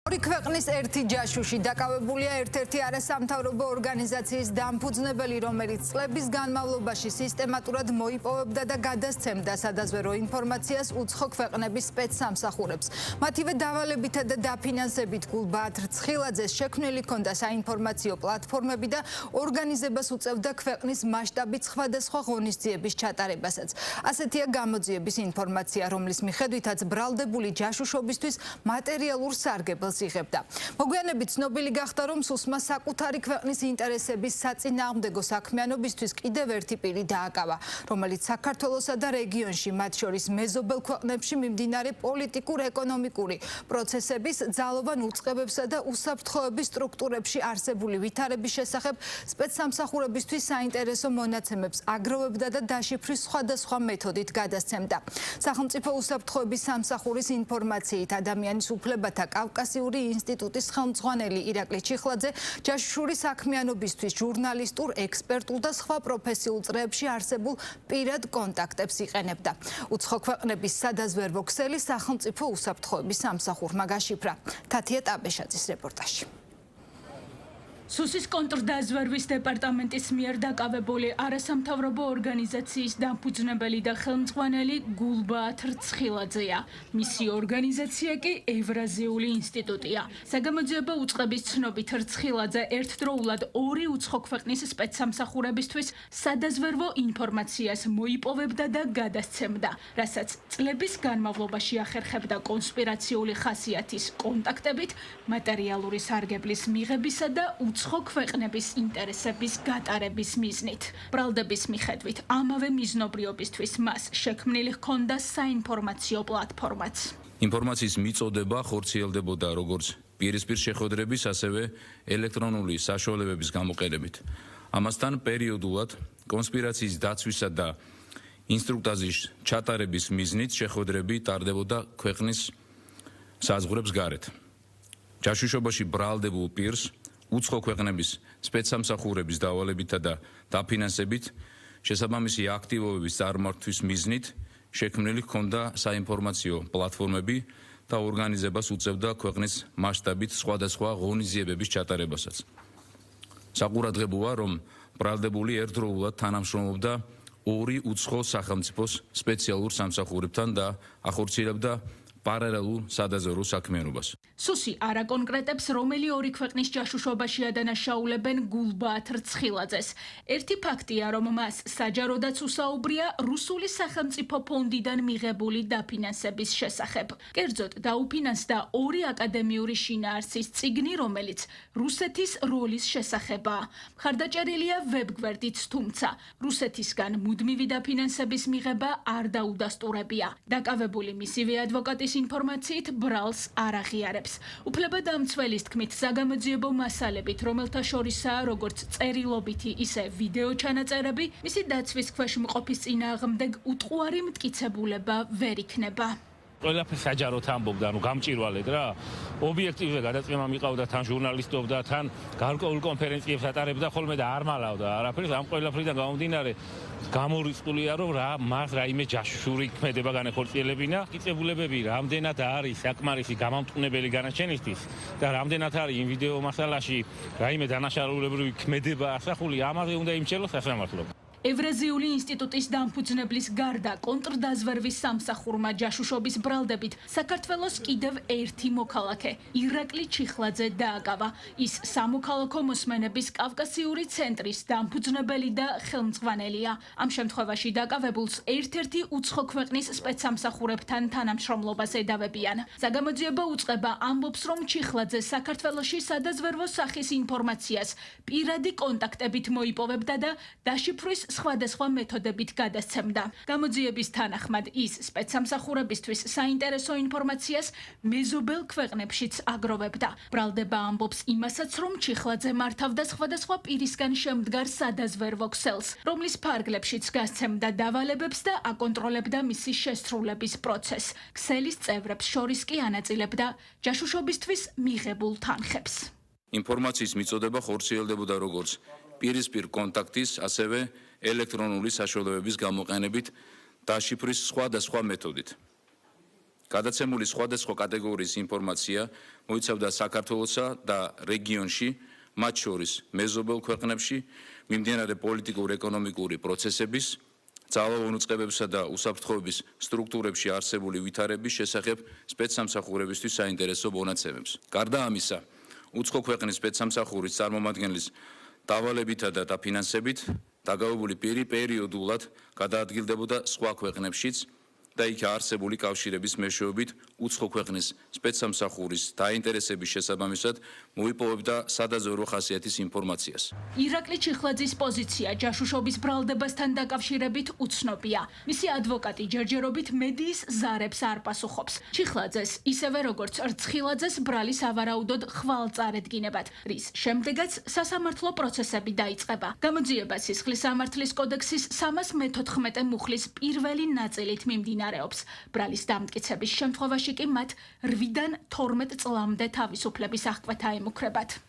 ორი ქვეყნის ერთი ჯაშუში დაკავებულია ერთ-ერთი არასამთავრობო ორგანიზაციის დამფუძნებელი, რომელიც წლების განმავლობაში სისტემატურად მოიპოვებდა და გადასცემდა სადაზვერვო ინფორმაციას უცხო ქვეყნების სპეცსამსახურებს. მათივე დავალებითა და დაფინანსებით გულბაათ რცხილაძეს შექმნილი ჰქონდა საინფორმაციო პლატფორმები და ორგანიზებას უწევდა ქვეყნის მასშტაბით სხვადასხვა ღონისძიების ჩატარებასაც. ასეთია გამოძიების ინფორმაცია, რომლის მიხედვითაც ბრალდებული ჯაშუშობისთვის მატერიალურ სარგებელს იღებდა. მოგვიანებით ცნობილი გახდა, რომ სუსმა საკუთარი ქვეყნის ინტერესების საწინააღმდეგო საქმიანობისთვის კიდევ ერთი პირი დააკავა, რომელიც საქართველოსა და რეგიონში, მათ შორის მეზობელ ქვეყნებში მიმდინარე პოლიტიკურ-ეკონომიკური პროცესების ძალოვან უწყებებსა და უსაფრთხოების სტრუქტურებში არსებული ვითარების შესახებ სპეცსამსახურებისთვის საინტერესო მონაცემებს აგროვებდა და დაშიფვრის სხვადასხვა მეთოდით გადასცემდა. სახელმწიფო უსაფრთხოების სამსახურის ინფორმაციით ადამიანის უფლებათა კავკასიური ინსტიტუტის ხელმძღვანელი ირაკლი ჩიხლაძე ჯაშუშური საქმიანობისთვის ჟურნალისტურ, ექსპერტულ და სხვა პროფესიულ წრეებში არსებულ პირად კონტაქტებს იყენებდა. უცხო ქვეყნების სადაზვერვო ქსელი სახელმწიფო უსაფრთხოების სამსახურმა გაშიფრა. თათია ტაბეშაძის რეპორტაჟი. სუსის კონტრდაზვერვის დეპარტამენტის მიერ დაკავებული არასამთავრობო ორგანიზაციის დამფუძნებელი და ხელმძღვანელი გულბაათ რცხილაძეა. მისი ორგანიზაცია კი ევრაზიული ინსტიტუტია. საგამოძიებო უწყების ცნობით რცხილაძე ერთდროულად ორი უცხო ქვეყნის სპეცსამსახურებისთვის სადაზვერვო ინფორმაციას მოიპოვებდა და გადასცემდა, რასაც წლების განმავლობაში ახერხებდა კონსპირაციული ხასიათის კონტაქტებით, მატერიალური სარგებლის მიღებისა და უცხო ქვეყნების ინტერესების გატარების მიზნით. ბრალდების მიხედვით ამავე მიზნობრიობისთვის მას შექმნილი ჰქონდა საინფორმაციო პლატფორმაც. ინფორმაციის მიწოდება ხორციელდებოდა როგორც პირისპირ შეხვედრების, ასევე ელექტრონული საშუალებების გამოყენებით. ამასთან პერიოდულად კონსპირაციის დაცვისა და ინსტრუქტაჟის ჩატარების მიზნით შეხვედრები ტარდებოდა ქვეყნის საზღვრებს გარეთ. ჯაშუშობაში ბრალდებულ პირს უცხო ქვეყნების სპეცსამსახურების დავალებითა და დაფინანსებით შესაბამისი აქტივობების წარმართვის მიზნით შექმნილი ჰქონდა საინფორმაციო პლატფორმები და ორგანიზებას უწევდა ქვეყნის მასშტაბით სხვადასხვა ღონისძიებების ჩატარებასაც. საყურადღებოა, რომ ბრალდებული ერთდროულად თანამშრომლობდა ორი უცხო სახელმწიფოს სპეციალურ სამსახურებთან და ახორციელებდა პარალელურ სადაზვერვო საქმიანობას. სუსი არ აკონკრეტებს, რომელი ორი ქვეყნის ჯაშუშობაში ადანაშაულებენ გულბაათ რცხილაძეს. ერთი ფაქტია, რომ მას საჯაროდაც უსაუბრია რუსული სახელმწიფო ფონდიდან მიღებული დაფინანსების შესახებ. კერძოდ დაუფინანსდა ორი აკადემიური შინაარსის წიგნი, რომელიც რუსეთის როლის შესახებაა. მხარდაჭერილია ვებგვერდით, თუმცა რუსეთისგან მუდმივი დაფინანსების მიღება არ დაუდასტურებია. დაკავებული მისივე ადვოკატის ინფორმაციით ბრალს არ აღიარებს. უფლებადამცველის თქმით, საგამოძიებო მასალებით, რომელთა შორისაა როგორც წერილობითი, ისე ვიდეო ჩანაწერები, მისი დაცვის ქვეშ მყოფის წინააღმდეგ უტყუარი მტკიცებულება ვერ იქნება. ყველაფერს საჯაროდ ამბობდა, გამჭირვალედ რა. ობიექტივზე გადაწყვეტა მიყავდა, თან ჟურნალისტობდა, თან გარკვეულ კონფერენციებს ატარებდა ხოლმე და არ მალავდა არაფერს. ამ ყველაფრიდან გამომდინარე, გამორიცხულია, რომ მას რაიმე ჯაშუშური ქმედება განეხორციელებინა. მტკიცებულებები რამდენად არის საკმარისი გამამტყუნებელი განაჩენისთვის და რამდენად არის იმ ვიდეო მასალაში რაიმე დანაშაულებრივი ქმედება ასახული, ამაზე უნდა იმჩნევლოს სასამართლო. ევრაზიული ინსტიტუტის დამფუძნებლის გარდა კონტრდაზვერვის სამსახურმა ჯაშუშობის ბრალდებით საქართველოს კიდევ ერთი მოქალაქე ირაკლი ჩიხლაძე დააკავა. ის სამოქალაქო მოსმენების კავკასიური ცენტრის დამფუძნებელი და ხელმძღვანელია. ამ შემთხვევაში დაკავებულს ერთ-ერთი უცხო ქვეყნის სპეცსამსახურებთან თანამშრომლობას ედავებიან. საგამოძიებო უწყება ამბობს, რომ ჩიხლაძე საქართველოში სადაზვერვო სახის ინფორმაციას პირადი კონტაქტებით მოიპოვებდა და დაშიფვრის სხვადასხვა მეთოდებით გადასცემდა. გამოძიების თანახმად ის სპეცსამსახურებისთვის საინტერესო ინფორმაციას მეზობელ ქვეყნებშიც აგროვებდა. ბრალდება ამბობს იმასაც, რომ ჩიხლაძე მართავდა სხვადასხვა პირისგან შემდგარ სადაზვერვო ქსელს, რომლის ფარგლებშიც გასცემდა დავალებებს და აკონტროლებდა მისი შესრულების პროცესს. ქსელის წევრებს შორის კი ანაწილებდა ჯაშუშობისთვის მიღებულ თანხებს. ინფორმაციის მიწოდება ხორციელდებოდა როგორც პირისპირ კონტაქტის, ასევე ელექტრონული საშუალებების გამოყენებით დაშიფვრის სხვადასხვა მეთოდით. გადაცემული სხვადასხვა კატეგორიის ინფორმაცია მოიცავდა საქართველოსა და რეგიონში, მათ შორის მეზობელ ქვეყნებში მიმდინარე პოლიტიკურ-ეკონომიკური პროცესების, ძალოვან უწყებებსა და უსაფრთხოების სტრუქტურებში არსებული ვითარების შესახებ სპეცსამსახურებისთვის საინტერესო მონაცემებს. გარდა ამისა, უცხო ქვეყნის სპეცსამსახურის წარმომადგენლის დავალებითა და დაფინანსებით დაგავებული პირი პერიოდულად გადაადგილდებოდა სხვა ქვეყნებშიც და იქ არსებული კავშირების მეშვეობით უცხო ქვეყნის სპეცსამსახურის დაინტერესების შესაბამისად მოიპოვებდა სადაზვერვო ხასიათის ინფორმაციას. ირაკლი ჩიხლაძის პოზიცია ჯაშუშობის ბრალდებასთან დაკავშირებით უცნობია. მისი ადვოკატი ჯერჯერობით მედიის ზარებს არ პასუხობს. ჩიხლაძეს, ისევე როგორც რცხილაძეს, ბრალი სავარაუდოდ ხვალწარედგინებად, რის შემდეგაც სასამართლო პროცესები დაიწყება. გამოძიება სისხლის სამართლის კოდექსის 314 მუხლის პირველი ნაწილით მიმდინარეობს. ბრალის დამტკიცების შემთხვევაში კი მათ 8-დან 12 წლამდე თავისუფლების აღკვეთა ემუქრებათ.